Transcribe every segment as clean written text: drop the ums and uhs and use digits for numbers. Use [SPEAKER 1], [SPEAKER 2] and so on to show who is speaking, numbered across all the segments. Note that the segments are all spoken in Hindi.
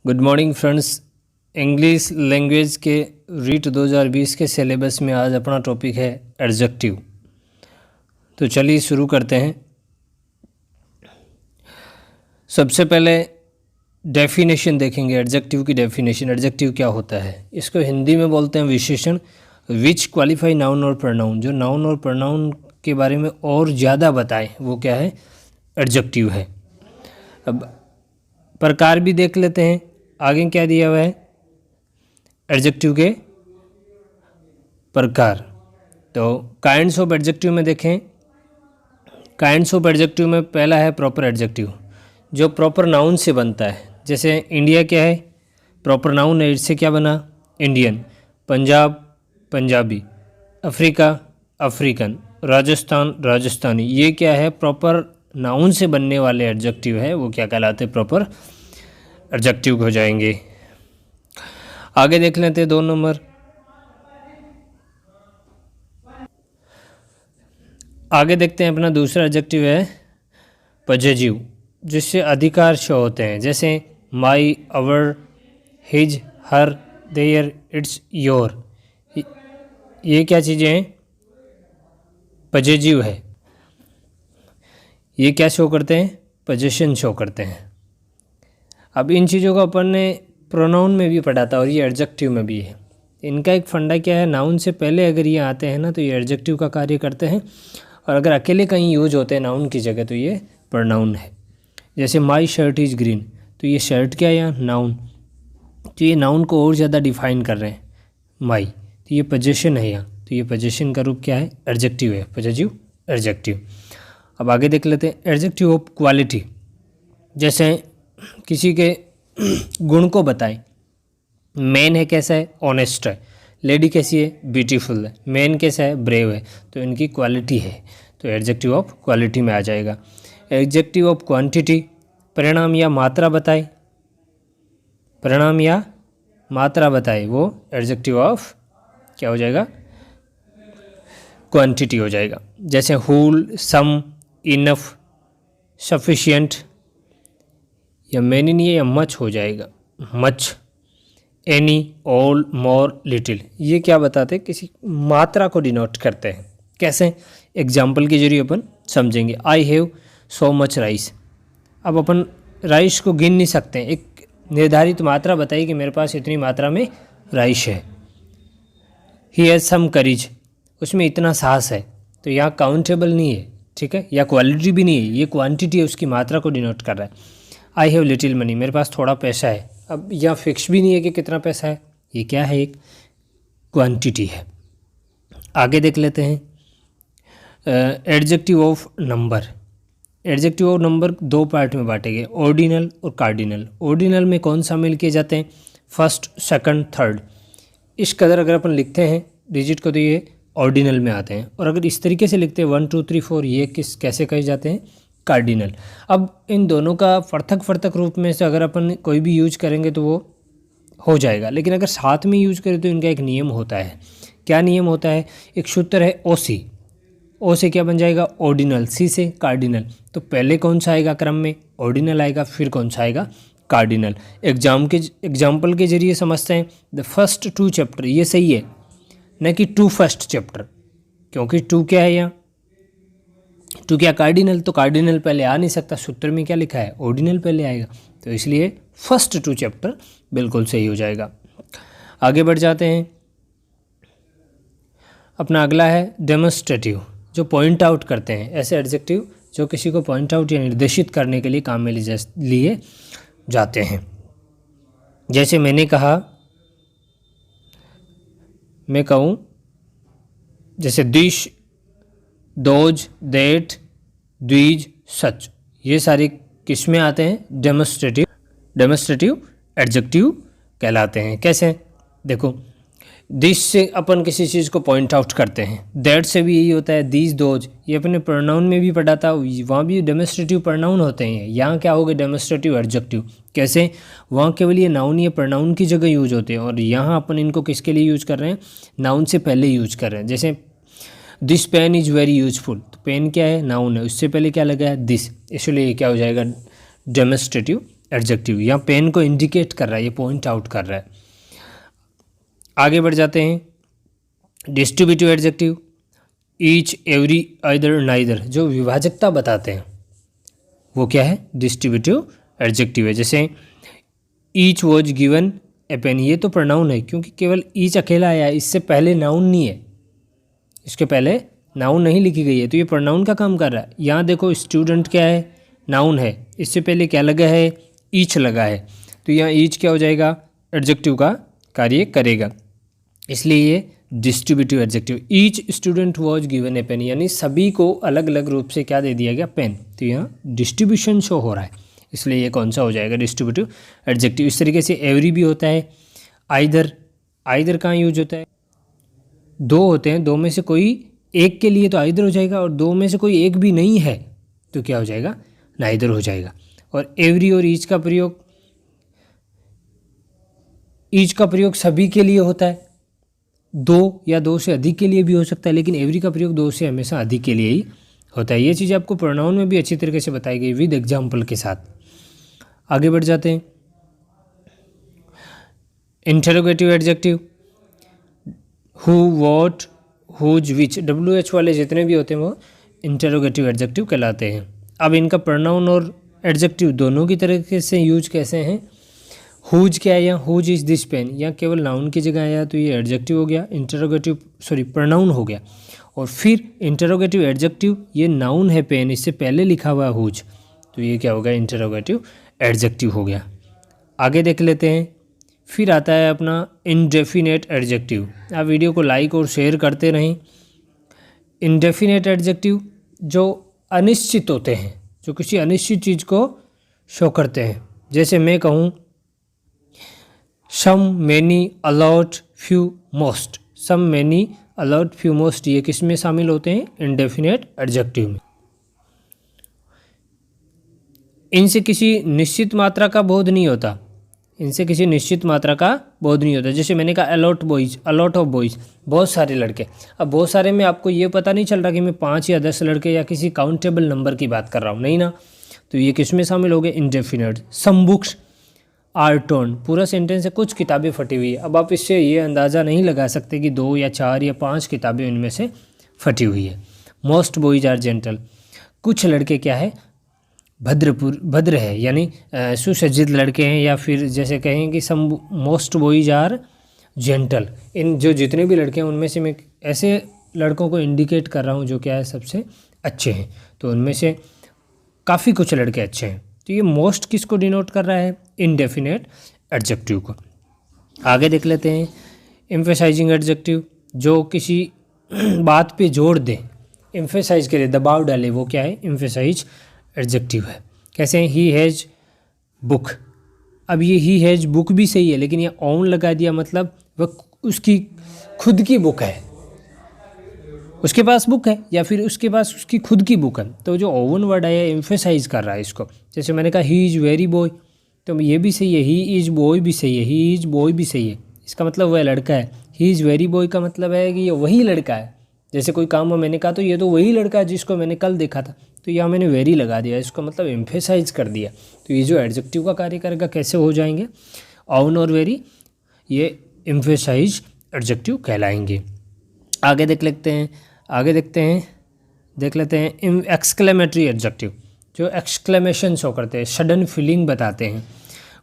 [SPEAKER 1] Good morning friends. English language के रीट 2020 के सिलेबस में आज अपना टॉपिक है एडजेक्टिव। तो चलिए शुरू करते हैं। सबसे पहले डेफिनेशन देखेंगे, एडजेक्टिव की डेफिनेशन। एडजेक्टिव क्या होता है? इसको हिंदी में बोलते हैं विशेषण, विच क्वालिफाई नाउन और प्रोनाउन। जो नाउन और प्रोनाउन के बारे में और ज़्यादा बताएं वो क्या है? एडजेक्टिव है। अब प्रकार भी देख लेते हैं। आगे क्या दिया हुआ है? एडजेक्टिव के प्रकार। तो काइंड्स ऑफ एडजेक्टिव में देखें, काइंड्स ऑफ एडजेक्टिव में पहला है प्रॉपर एडजेक्टिव, जो प्रॉपर नाउन से बनता है। जैसे इंडिया क्या है? प्रॉपर नाउन है, इससे क्या बना? Indian. Punjab Punjabi, Africa African, Rajasthan Rajasthani. ये क्या है? प्रॉपर नाउन से बनने वाले एडजेक्टिव है, वो क्या कहलाते हैं? प्रॉपर एडजेक्टिव हो जाएंगे। आगे देख लेते हैं 2 नंबर। आगे देखते हैं अपना दूसरा एडजेक्टिव है पॉजेसिव, जिससे अधिकार शो होते हैं। जैसे my, our, his, her, their, its, your. ये क्या चीज़ें हैं? पॉजेसिव है। ये क्या शो करते हैं? पोजेशन शो करते हैं। अब इन चीज़ों को अपन ने प्रोनाउन में भी पढ़ा था और ये एडजेक्टिव में भी है। इनका एक फंडा क्या है? नाउन से पहले अगर ये आते हैं ना तो ये एडजेक्टिव का कार्य करते हैं, और अगर अकेले कहीं यूज होते हैं नाउन की जगह तो ये प्रोनाउन है। जैसे माई शर्ट इज़ ग्रीन, तो ये शर्ट क्या है? यहाँ नाउन। तो ये नाउन को और ज़्यादा डिफाइन कर रहे हैं, माई। तो ये पोजेशन है यहाँ, तो ये पोजेशन का रूप क्या है? एडजेक्टिव है, पॉजेसिव एडजेक्टिव। अब आगे देख लेते हैं एडजेक्टिव ऑफ क्वालिटी। जैसे किसी के गुण को बताएं। मैन है कैसा है? ऑनेस्ट है। लेडी कैसी है? ब्यूटीफुल है। मैन कैसा है? ब्रेव है। तो इनकी क्वालिटी है, तो एडजेक्टिव ऑफ क्वालिटी में आ जाएगा। एडजेक्टिव ऑफ क्वांटिटी, परिणाम या मात्रा बताए। परिणाम या मात्रा बताए, वो एडजेक्टिव ऑफ क्या हो जाएगा? क्वांटिटी हो जाएगा। जैसे होल, सम, इनफ, सफिशिएंट, या मैनी नहीं है, या मच हो जाएगा, मच, एनी, ऑल, मोर, लिटिल। ये क्या बताते हैं? किसी मात्रा को डिनोट करते हैं। कैसे? एग्जाम्पल के जरिए अपन समझेंगे। I have so much rice. अब अपन राइस को गिन नहीं सकते हैं, एक निर्धारित मात्रा बताइए कि मेरे पास इतनी मात्रा में राइस है। ही हैज़ सम करेज, उसमें इतना साहस है। तो यहाँ काउंटेबल नहीं है, ठीक है, या क्वालिटी भी नहीं है, ये क्वांटिटी है, उसकी मात्रा को डिनोट कर रहा है। आई हैव लिटिल मनी, मेरे पास थोड़ा पैसा है। अब यहाँ फिक्स भी नहीं है कि कितना पैसा है, ये क्या है? एक क्वांटिटी है। आगे देख लेते हैं adjective of number. Adjective of number 2 part में बांटे गए, ऑर्डिनल और कार्डिनल। ऑर्डिनल में कौन शामिल किए जाते हैं? First, second, third. इस कदर अगर अपन लिखते हैं डिजिट को तो ये ऑर्डिनल में आते हैं, और अगर इस तरीके से लिखते हैं 1 2 3 4, ये कैसे कहे जाते हैं? कार्डिनल। अब इन दोनों का पृथक रूप में से अगर अपन कोई भी यूज करेंगे तो वो हो जाएगा, लेकिन अगर साथ में यूज करें तो इनका एक नियम होता है। क्या नियम होता है? एक सूत्र है ओ सी। ओ से क्या बन जाएगा? ऑर्डिनल। सी से कार्डिनल। तो पहले कौन सा आएगा क्रम में? ऑर्डिनल आएगा, फिर कौन सा आएगा? कार्डिनल। एग्जाम्पल के जरिए समझते हैं। द फर्स्ट 2 चैप्टर, ये सही है, न कि 2 फर्स्ट चैप्टर, क्योंकि 2 क्या है यहाँ? 2 क्या कार्डिनल? तो कार्डिनल पहले आ नहीं सकता, सूत्र में क्या लिखा है? ऑर्डिनल पहले आएगा, तो इसलिए फर्स्ट 2 चैप्टर बिल्कुल सही हो जाएगा। आगे बढ़ जाते हैं। अपना अगला है डेमोन्स्ट्रेटिव, जो पॉइंट आउट करते हैं। ऐसे एडजेक्टिव जो किसी को पॉइंट आउट या निर्देशित करने के लिए काम में लिए जाते हैं। जैसे मैंने कहा, मैं कहूँ, जैसे दिस, दोज, देट, द्विज, सच, ये सारे किस में आते हैं? डेमोन्स्ट्रेटिव एडजेक्टिव कहलाते हैं। कैसे? देखो, दिस से अपन किसी चीज़ को पॉइंट आउट करते हैं, दैट से भी यही होता है, दीज, दोज, ये अपने प्रोनाउन में भी पढ़ा था, वहाँ भी डेमोन्स्ट्रेटिव प्रोनाउन होते हैं। यहाँ क्या हो गए? Demonstrative adjective. कैसे? वहाँ केवल ये नाउन या प्रोनाउन की जगह यूज होते हैं, और यहाँ अपन इनको किसके लिए यूज कर रहे हैं? नाउन से पहले यूज कर रहे हैं। जैसे this pen is very useful, तो पेन क्या है? नाउन है, उससे पहले क्या लगा है? दिस, इसलिए क्या हो जाएगा? डेमोन्स्ट्रेटिव एडजेक्टिव, यहाँ पेन को इंडिकेट कर रहा है, ये पॉइंट आउट कर रहा है। आगे बढ़ जाते हैं, distributive adjective, each, every, either, neither, जो विभाजकता बताते हैं वो क्या है, डिस्ट्रीब्यूटिव एडजेक्टिव है। जैसे each was given a pen, ये तो प्रोनाउन है क्योंकि केवल ईच अकेला आया है, इससे पहले नाउन नहीं है, इसके पहले नाउन नहीं लिखी गई है, तो ये प्रोनाउन का काम कर रहा है। यहाँ देखो स्टूडेंट क्या है, नाउन है, इससे पहले क्या लगा है, ईच लगा है, तो यहाँ ईच क्या हो जाएगा, एडजेक्टिव का कार्य करेगा, इसलिए ये distributive adjective. Each student was given a pen, यानी सभी को अलग अलग रूप से क्या दे दिया गया, पेन, तो यहाँ डिस्ट्रीब्यूशन शो हो रहा है, इसलिए ये कौन सा हो जाएगा, डिस्ट्रीब्यूटिव एडजेक्टिव। इस तरीके से एवरी भी होता है। आइदर, आइदर कहाँ यूज होता है, दो होते हैं, दो में से कोई एक के लिए तो आइदर हो जाएगा, और दो में से कोई एक भी नहीं है तो क्या हो जाएगा, नाइदर हो जाएगा। और एवरी और ईच का प्रयोग, ईच का प्रयोग सभी के लिए होता है, दो या दो से अधिक के लिए भी हो सकता है, लेकिन एवरी का प्रयोग दो से हमेशा अधिक के लिए ही होता है। ये चीज़ आपको प्रोनाउन में भी अच्छी तरीके से बताई गई विद एग्जाम्पल के साथ। आगे बढ़ जाते हैं, interrogative adjective, who, what, whose, which, WH वाले जितने भी होते हैं वो इंटरोगेटिव एडजेक्टिव कहलाते हैं। अब इनका प्रोनाउन और एडजेक्टिव दोनों की तरीके से यूज कैसे हैं, हुज क्या है, या हुज इज़ दिस पेन, या केवल नाउन की जगह आया तो ये एडजेक्टिव हो गया, इंटरोगेटिव प्रोनाउन हो गया। और फिर इंटरोगेटिव एडजेक्टिव, ये नाउन है पेन, इससे पहले लिखा हुआ है हुज, तो ये क्या हो गया, इंटरोगेटिव एडजेक्टिव हो गया। आगे देख लेते हैं, फिर आता है अपना इनडेफिनेट एडजेक्टिव। आप वीडियो को लाइक और शेयर करते रहें। इनडेफिनेट एडजेक्टिव जो अनिश्चित होते हैं, जो किसी अनिश्चित चीज़ को शो करते हैं, जैसे मैं कहूँ सम, मैनी, अलॉट, फ्यू, मोस्ट, सम, मैनी, अलॉट, फ्यू, मोस्ट, ये किस में शामिल होते हैं, इनडेफिनेट एडजेक्टिव में। इनसे किसी निश्चित मात्रा का बोध नहीं होता, इनसे किसी निश्चित मात्रा का बोध नहीं होता। जैसे मैंने कहा a lot boys, a lot of boys, बहुत सारे लड़के। अब बहुत सारे में आपको ये पता नहीं चल रहा कि मैं 5 या 10 लड़के या किसी काउंटेबल नंबर की बात कर रहा हूँ, नहीं ना, तो ये किस में शामिल हो गए, indefinite. Some books are torn, पूरा सेंटेंस है, कुछ किताबें फटी हुई है। अब आप इससे ये अंदाज़ा नहीं लगा सकते कि 2 या 4 या 5 किताबें उनमें से फटी हुई है। मोस्ट बॉयज़ आर जेंटल, कुछ लड़के क्या है, भद्र है, यानी सुसज्जित लड़के हैं, या फिर जैसे कहें कि some most boys are gentle, इन जो जितने भी लड़के हैं उनमें से मैं ऐसे लड़कों को इंडिकेट कर रहा हूँ जो क्या है, सबसे अच्छे हैं, तो उनमें से काफ़ी कुछ लड़के अच्छे हैं। तो ये मोस्ट किसको डिनोट कर रहा है, इनडेफिनेट एडजेक्टिव को। आगे देख लेते हैं, एम्फेसाइजिंग एडजेक्टिव, जो किसी बात पे जोर दे, एम्फेसाइज करे, दबाव डाले, वो क्या है, एम्फेसाइज एडजेक्टिव है। कैसे हैं, ही हैज़ बुक, अब ये ही हैज़ बुक भी सही है, लेकिन ये ऑन लगा दिया, मतलब वह उसकी खुद की बुक है, उसके पास बुक है, या फिर उसके पास उसकी खुद की बुक है, तो जो ओवन वर्ड आया एम्फेसाइज कर रहा है इसको। जैसे मैंने कहा ही इज़ वेरी बॉय, तो ये भी सही है, ही इज़ बॉय भी सही है, ही इज़ बॉय भी सही है, इसका मतलब वह लड़का है। ही इज़ वेरी बॉय का मतलब है कि ये वही लड़का है। जैसे कोई काम में मैंने कहा तो ये तो वही लड़का है जिसको मैंने कल देखा था, तो यहाँ मैंने वेरी लगा दिया, इसको मतलब एम्फेसाइज कर दिया, तो ये जो एडजेक्टिव का कार्य करेगा कैसे हो जाएंगे, ऑन और वेरी, ये एम्फेसाइज एडजेक्टिव कहलाएंगे। आगे देख लेते हैं, देख लेते हैं एक्सक्लेमेटरी एडजेक्टिव, जो एक्सक्लेमेशन शो करते हैं, सडन फीलिंग बताते हैं।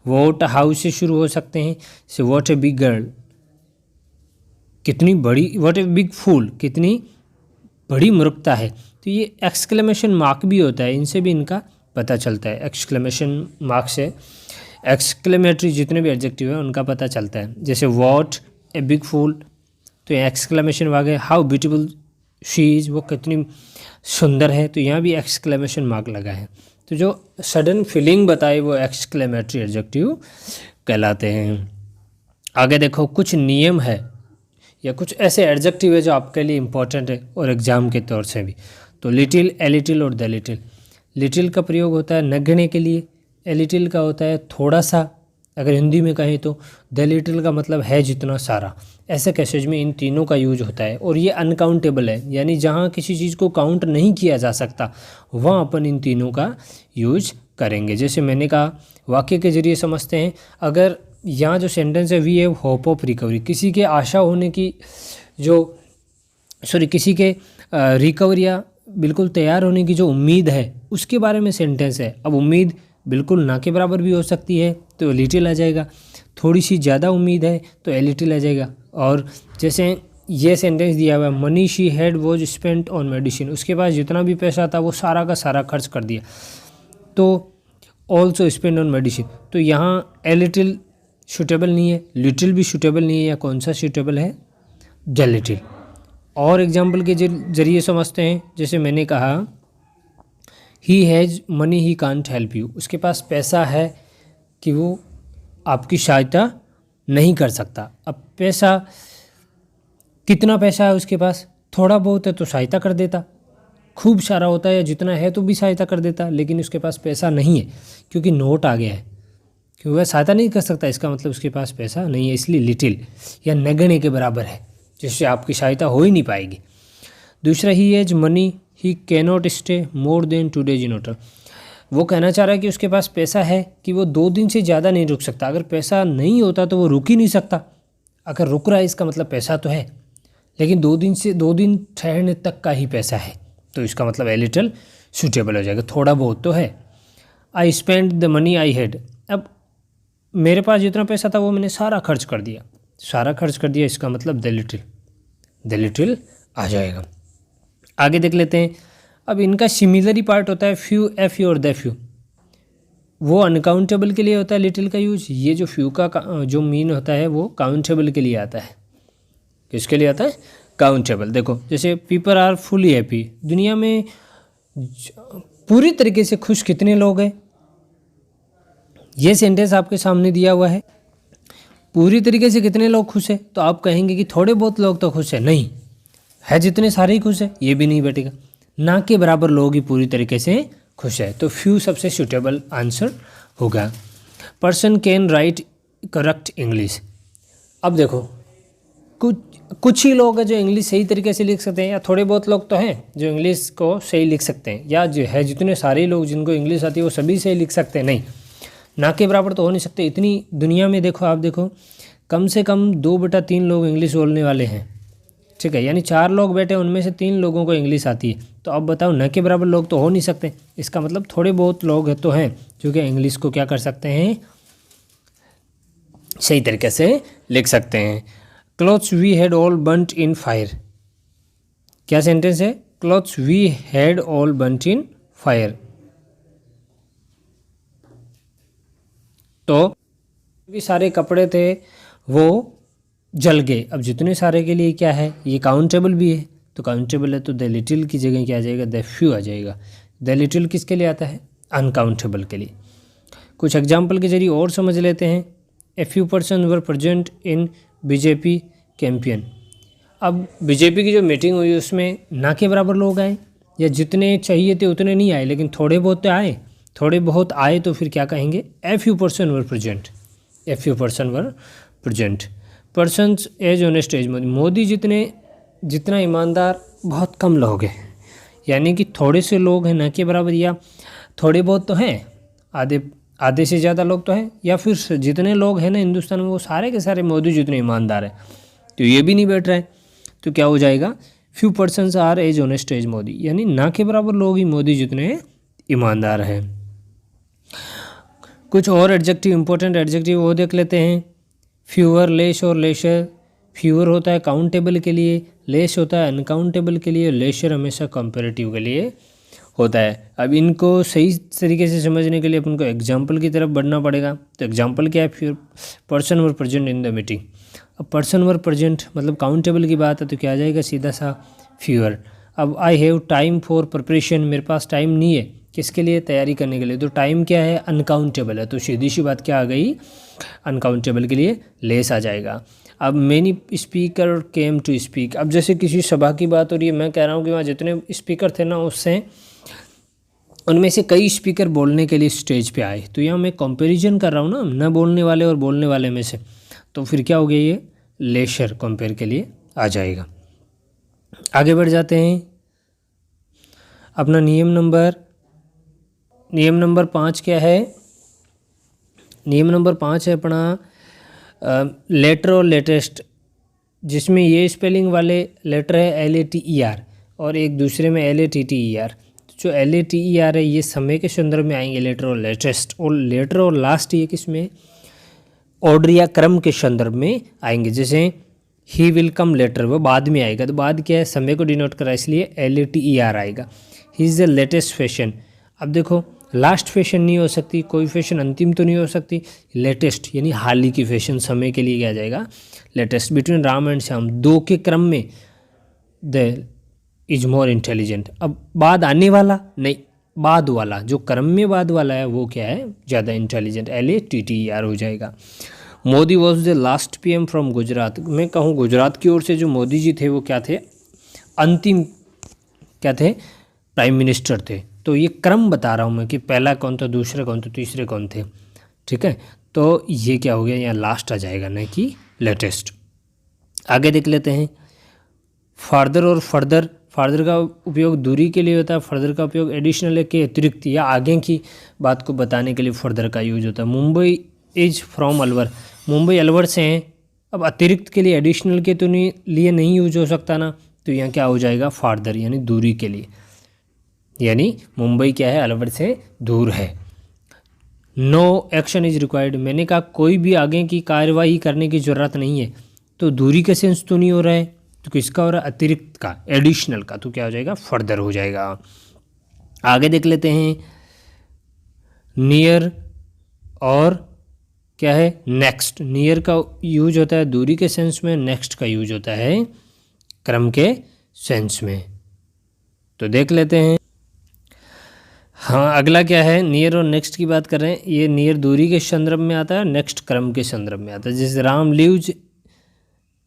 [SPEAKER 1] वॉट, हाउ से शुरू हो सकते हैं, से वॉट ए बिग गर्ल, कितनी बड़ी, वॉट ए बिग फूल, कितनी बड़ी मूर्खता है, तो ये एक्सक्लेमेशन मार्क भी होता है, इनसे भी इनका पता चलता है। एक्सक्लेमेशन मार्क से एक्सक्लेमेटरी जितने भी एडजेक्टिव है उनका पता चलता है। जैसे वॉट ए बिग फूल, तो ये एक्सक्लेमेशन मार्क है। हाउ ब्यूटीफुल शी इज़, वो कितनी सुंदर है, तो यहाँ भी एक्सक्लेमेशन मार्क लगा है। तो जो सडन फीलिंग बताए वो एक्सक्लेमेटरी एडजेक्टिव कहलाते हैं। आगे देखो, कुछ नियम है या कुछ ऐसे एडजेक्टिव है जो आपके लिए इम्पोर्टेंट है और एग्जाम के तौर से भी। तो लिटिल, ए लिटिल और द लिटिल। लिटिल का प्रयोग होता है नगण्य के लिए, ए लिटिल का होता है थोड़ा सा, अगर हिंदी में कहें तो द लिटिल का मतलब है जितना सारा। ऐसे कैसेज में इन तीनों का यूज होता है और ये अनकाउंटेबल है, यानी जहाँ किसी चीज़ को काउंट नहीं किया जा सकता वहाँ अपन इन तीनों का यूज करेंगे। जैसे मैंने कहा वाक्य के जरिए समझते हैं। अगर यहाँ जो सेंटेंस है we have hope of recovery, किसी के आशा होने की किसी के रिकवरी या बिल्कुल तैयार होने की जो उम्मीद है उसके बारे में सेंटेंस है। अब उम्मीद बिल्कुल ना के बराबर भी हो सकती है तो लिटिल आ जाएगा, थोड़ी सी ज़्यादा उम्मीद है तो ए लिटिल आ जाएगा। और जैसे ये सेंटेंस दिया हुआ है money she had was spent on medicine, उसके पास जितना भी पैसा था वो सारा का सारा खर्च कर दिया, तो ऑल्सो स्पेंड ऑन मेडिसिन। तो यहाँ ए लिटिल सूटेबल नहीं है, लिटिल भी सूटेबल नहीं है, या कौन सा सूटेबल है, द लिटिल। और एग्जाम्पल के जरिए समझते हैं। जैसे मैंने कहा he has money he can't help you, उसके पास पैसा है कि वो आपकी सहायता नहीं कर सकता। अब पैसा, कितना पैसा है उसके पास, थोड़ा बहुत है तो सहायता कर देता, खूब सारा होता है या जितना है तो भी सहायता कर देता, लेकिन उसके पास पैसा नहीं है क्योंकि नोट आ गया है, क्योंकि वह सहायता नहीं कर सकता, इसका मतलब उसके पास पैसा नहीं है, इसलिए लिटिल या नगण्य के बराबर है, जिससे आपकी सहायता हो ही नहीं पाएगी। दूसरा he has money he cannot stay more than 2 days in hotel, वो कहना चाह रहा है कि उसके पास पैसा है कि वो 2 दिन से ज़्यादा नहीं रुक सकता। अगर पैसा नहीं होता तो वो रुक ही नहीं सकता, अगर रुक रहा है इसका मतलब पैसा तो है, लेकिन 2 दिन ठहरने तक का ही पैसा है, तो इसका मतलब ए लिटिल सूटेबल हो जाएगा, थोड़ा बहुत तो है। I spend the money I had, अब मेरे पास जितना पैसा था वो मैंने सारा खर्च कर दिया, सारा खर्च कर दिया, इसका मतलब द लिटिल आ जाएगा। आगे देख लेते हैं। अब इनका सिमिलरी पार्ट होता है फ्यू, एफ यू और द फ्यू, वो अनकाउंटेबल के लिए होता है लिटिल का यूज। ये जो फ्यू का जो मीन होता है वो काउंटेबल के लिए आता है। किसके लिए आता है, काउंटेबल। देखो जैसे पीपल आर फुली हैप्पी, दुनिया में पूरी तरीके से खुश कितने लोग हैं, ये सेंटेंस आपके सामने दिया हुआ है। पूरी तरीके से कितने लोग खुश हैं, तो आप कहेंगे कि थोड़े बहुत लोग तो खुश हैं, नहीं है, जितने सारे ही खुश हैं, ये भी नहीं बैठेगा, ना के बराबर लोग ही पूरी तरीके से खुश है, तो फ्यू सबसे सूटेबल आंसर होगा। Person can write correct English, अब देखो कुछ ही लोग हैं जो इंग्लिश सही तरीके से लिख सकते हैं, या थोड़े बहुत लोग तो हैं जो इंग्लिश को सही लिख सकते हैं, या जो है जितने सारे लोग जिनको इंग्लिश आती है वो सभी सही लिख सकते हैं, नहीं, ना के बराबर तो हो नहीं सकते। इतनी दुनिया में देखो, आप देखो कम से कम 2/3 लोग इंग्लिश बोलने वाले हैं, ठीक है, यानी 4 लोग बैठे उनमें से 3 लोगों को इंग्लिश आती है, तो अब बताओ न के बराबर लोग तो हो नहीं सकते। इसका मतलब थोड़े बहुत लोग तो हैं जो कि इंग्लिश को क्या कर सकते हैं, सही तरीके से लिख सकते हैं। Clothes we had all burnt in fire, क्या सेंटेंस है, clothes we had all burnt in fire, तो भी सारे कपड़े थे वो जल गए। अब जितने सारे के लिए क्या है, ये काउंटेबल भी है, तो काउंटेबल है तो द लिटिल की जगह क्या आ जाएगा, द फ्यू आ जाएगा। द लिटिल किसके लिए आता है, अनकाउंटेबल के लिए। कुछ एग्जाम्पल के जरिए और समझ लेते हैं। ए few person were present in BJP campaign, अब बीजेपी की जो मीटिंग हुई उसमें ना के बराबर लोग आए, या जितने चाहिए थे उतने नहीं आए, लेकिन थोड़े बहुत तो आए, थोड़े बहुत आए तो फिर क्या कहेंगे, a few person were present, a few person were present. Persons as honest as Modi जितना ईमानदार बहुत कम लोग हैं, यानी कि थोड़े से लोग हैं ना के बराबर, या थोड़े बहुत तो हैं, आधे से ज़्यादा लोग तो हैं, या फिर जितने लोग हैं ना हिंदुस्तान में वो सारे के सारे मोदी जितने ईमानदार हैं, तो ये भी नहीं बैठ रहा है, तो क्या हो जाएगा, few persons are as honest as Modi, यानी ना के बराबर लोग ही मोदी जितने ईमानदार हैं। कुछ और एडजेक्टिव, इंपॉर्टेंट एडजेक्टिव वो देख लेते हैं। फ्यूअर, लेस और लेशर। फ्यूअर होता है काउंटेबल के लिए, लेस होता है अनकाउंटेबल के लिए, लेशर हमेशा कंपैरेटिव के लिए होता है। अब इनको सही तरीके से समझने के लिए अपन को एग्जाम्पल की तरफ बढ़ना पड़ेगा। तो एग्जाम्पल क्या है, fewer person were present in the meeting. अब पर्सन वर प्रेजेंट मतलब काउंटेबल की बात है, तो क्या आ जाएगा सीधा सा फ्यूअर। अब I have time for preparation, मेरे पास टाइम नहीं है किसके लिए, तैयारी करने के लिए, तो टाइम क्या है, अनकाउंटेबल है, तो सीधी सी बात क्या आ गई, अनकाउंटेबल के लिए लेस आ जाएगा। अब many speaker came to speak, अब जैसे किसी सभा की बात हो रही है, मैं कह रहा हूँ कि वहाँ जितने स्पीकर थे ना उससे उनमें से कई स्पीकर बोलने के लिए स्टेज पे आए, तो यहाँ मैं कंपैरिजन कर रहा हूँ ना, न बोलने वाले और बोलने वाले में से, तो फिर क्या हो गया, ये लेशर कंपेयर के लिए आ जाएगा। आगे बढ़ जाते हैं। अपना नियम नंबर नियम नंबर 5 क्या है? नियम नंबर 5 है अपना लेटर और लेटेस्ट, जिसमें ये स्पेलिंग वाले लेटर है LATER और एक दूसरे में LATTER। जो LATER है ये समय के संदर्भ में आएंगे लेटर और लेटेस्ट, और लेटर और लास्ट ये किसमें? ऑर्डर या क्रम के संदर्भ में आएंगे। जैसे ही विल कम लेटर, वो बाद में आएगा, तो बाद क्या है? समय को डिनोट करा, इसलिए LATER आएगा। He is the latest fashion. अब देखो लास्ट फैशन नहीं हो सकती, कोई फैशन अंतिम तो नहीं हो सकती, लेटेस्ट यानी हाल ही की फैशन समय के लिए क्या जाएगा? Latest. Between Ram and Shyam, दो के क्रम में द इज मोर इंटेलिजेंट। अब बाद आने वाला नहीं, बाद वाला, जो क्रम में बाद वाला है वो क्या है? ज़्यादा इंटेलिजेंट, LATTER हो जाएगा। Modi was the last PM from Gujarat. मैं कहूँ गुजरात की ओर से जो मोदी जी थे वो क्या थे? अंतिम क्या थे? प्राइम मिनिस्टर थे। तो ये क्रम बता रहा हूँ मैं कि पहला कौन था, दूसरे कौन थे, तीसरे कौन थे। ठीक है, तो ये क्या हो गया? यहाँ लास्ट आ जाएगा, न कि लेटेस्ट। आगे देख लेते हैं फार्दर और फर्दर। फार्दर का उपयोग दूरी के लिए होता है, फर्दर का उपयोग एडिशनल के अतिरिक्त या आगे की बात को बताने के लिए फर्दर का यूज होता है। मुंबई इज फ्रॉम अलवर, मुंबई अलवर से हैं। अब अतिरिक्त के लिए, एडिशनल के तो लिए नहीं यूज हो सकता ना, तो यहाँ क्या हो जाएगा? फार्दर यानी दूरी के लिए, यानी मुंबई क्या है? अलवर से दूर है। नो एक्शन इज रिक्वायर्ड, मैंने कहा कोई भी आगे की कार्यवाही करने की ज़रूरत नहीं है, तो दूरी का सेंस तो नहीं हो रहा है, तो किसका हो रहा है? अतिरिक्त का, एडिशनल का, तो क्या हो जाएगा? फर्दर हो जाएगा। आगे देख लेते हैं नियर और क्या है? नेक्स्ट। नियर का यूज होता है दूरी के सेंस में, नेक्स्ट का यूज होता है क्रम के सेंस में। तो देख लेते हैं। हाँ, अगला क्या है? नियर और नेक्स्ट की बात कर रहे हैं। ये नियर दूरी के संदर्भ में आता है, नेक्स्ट क्रम के संदर्भ में आता है। जैसे Ram lives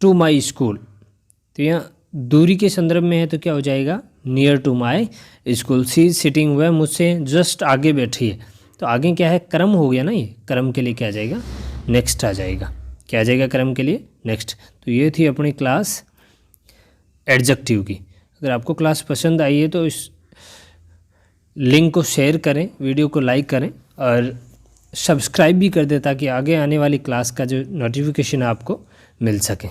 [SPEAKER 1] to my school, तो यहाँ दूरी के संदर्भ में है, तो क्या हो जाएगा? Near to my school. See sitting, वह मुझसे जस्ट आगे बैठी है, तो आगे क्या है? क्रम हो गया ना, ये क्रम के लिए क्या आ जाएगा? नेक्स्ट आ जाएगा। क्या आ जाएगा क्रम के लिए? नेक्स्ट। तो ये थी अपनी क्लास एडजेक्टिव की। अगर आपको क्लास पसंद आई है तो इस लिंक को शेयर करें, वीडियो को लाइक करें और सब्सक्राइब भी कर दें, ताकि आगे आने वाली क्लास का जो नोटिफिकेशन आपको मिल सके।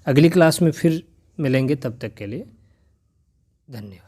[SPEAKER 1] अगली क्लास में फिर मिलेंगे, तब तक के लिए धन्यवाद।